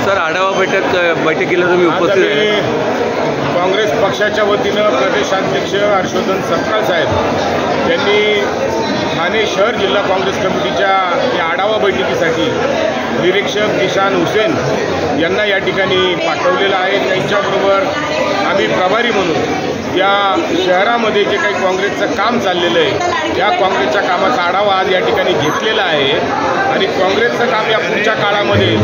Sir, आढावा बैठकीला तुम्ही उपस्थित आहे. काँग्रेस पक्षाच्या वतीनं प्रदेशाध्यक्ष हर्षवर्धन सपकाळ साहेब यांनी ठाणे शहर जिल्हा काँग्रेस कमिटीच्या या आढावा बैठकीसाठी निरीक्षक किसान हुसेन यांना या ठिकाणी पाठवलेलं आहे. त्यांच्याबरोबर आम्ही प्रभारी म्हणून या शहरामध्ये जे काही काँग्रेसचं काम चाललेलं आहे या काँग्रेसच्या कामाचा आढावा आज या ठिकाणी घेतलेला आहे आणि काँग्रेसचं काम या पुढच्या काळामध्ये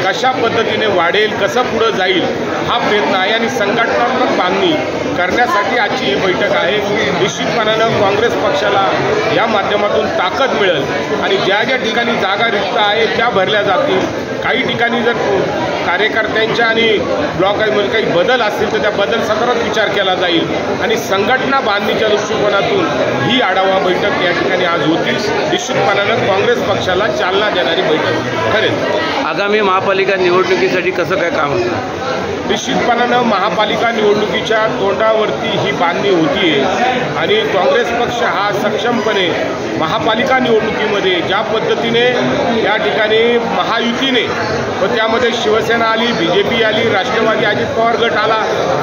कशा पद्धतीने वाढेल, कसं पुढं जाईल हा प्रयत्न आहे आणि संघटनात्मक बांधणी करण्यासाठी आजची ही बैठक आहे. निश्चितपणानं काँग्रेस पक्षाला या माध्यमातून ताकद मिळेल आणि ज्या ज्या ठिकाणी जागा रिक्त आहे त्या भरल्या जातील. काही ठिकाणी जर कार्यकर्त्यांच्या आणि ब्लॉकमध्ये काही बदल असतील तर त्या बदल संदर्भात विचार केला जाईल आणि संघटना बांधणीच्या दृष्टिकोनातून ही आढावा बैठक या ठिकाणी आज होती. निश्चितपणानं काँग्रेस पक्षाला चालना देणारी बैठक ठरेल. आगामी महापालिका निवडणुकीसाठी कसं काय काम होतं? निश्चितपणानं महापालिका निवडणुकीच्या तोंडावरती ही बांधणी होती आहे आणि काँग्रेस पक्ष हा सक्षमपणे महापालिका निवडणुकीमध्ये ज्या पद्धतीने या ठिकाणी महायुतीने व त्यामध्ये शिवसेना आली, BJP आली, राष्ट्रवादी अजित पवार गट आला,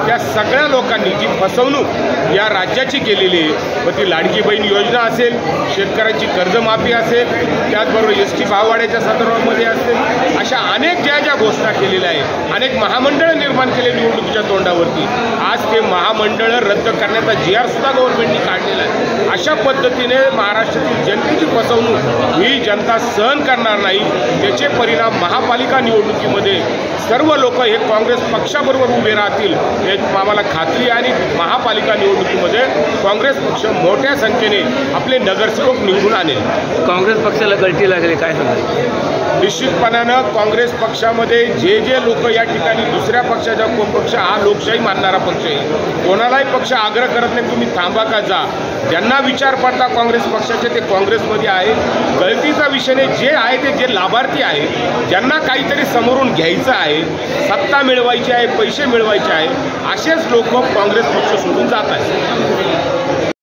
त्या सगळ्या लोकांनी जी फसवणूक या राज्याची केलेली आहे व ती लाडकी बहीण योजना असेल, शेतकऱ्यांची कर्जमाफी असेल, त्याचबरोबर ST भाववाढीच्या संदर्भामध्ये असेल, अशा अनेक ज्या घोषणा केलेल्या आहे, अनेक महामंडळं निर्माण केले निवडणुकीच्या तोंडावरती, आज ते महामंडळं रद्द करण्याचा GR सुद्धा गव्हर्नमेंटने काढलेला आहे. अशा पद्धतीने महाराष्ट्रातील जनतेची फसवणूक ही जनता सहन करणार नाही. त्याचे परिणाम महापालिका निवडणुकीमध्ये सर्व लोक हे काँग्रेस पक्षाबरोबर उभे राहतील याची आम्हाला खात्री आहे आणि महापालिका निवडणुकीमध्ये काँग्रेस पक्ष मोठ्या संख्येने आपले नगरसेवक निवडून आणेल. काँग्रेस पक्षाला गळती लागली काय सांगाल? निश्चितपणानं काँग्रेस पक्षामध्ये जे लोक या ठिकाणी दुसऱ्या पक्षाचा पक्ष हा लोकशाही मानणारा पक्ष आहे, कोणालाही पक्ष आग्रह करत नाही तुम्ही थांबा का जा. ज्यांना विचार पडता काँग्रेस पक्षाचे ते काँग्रेसमध्ये आहे. गळतीचा विषय नाही, जे आहे ते जे लाभार्थी आहे, ज्यांना काहीतरी समोरून घ्यायचं आहे, सत्ता मिळवायची आहे, पैसे मिळवायचे आहे, असेच लोक काँग्रेस पक्ष सोडून जात आहेत.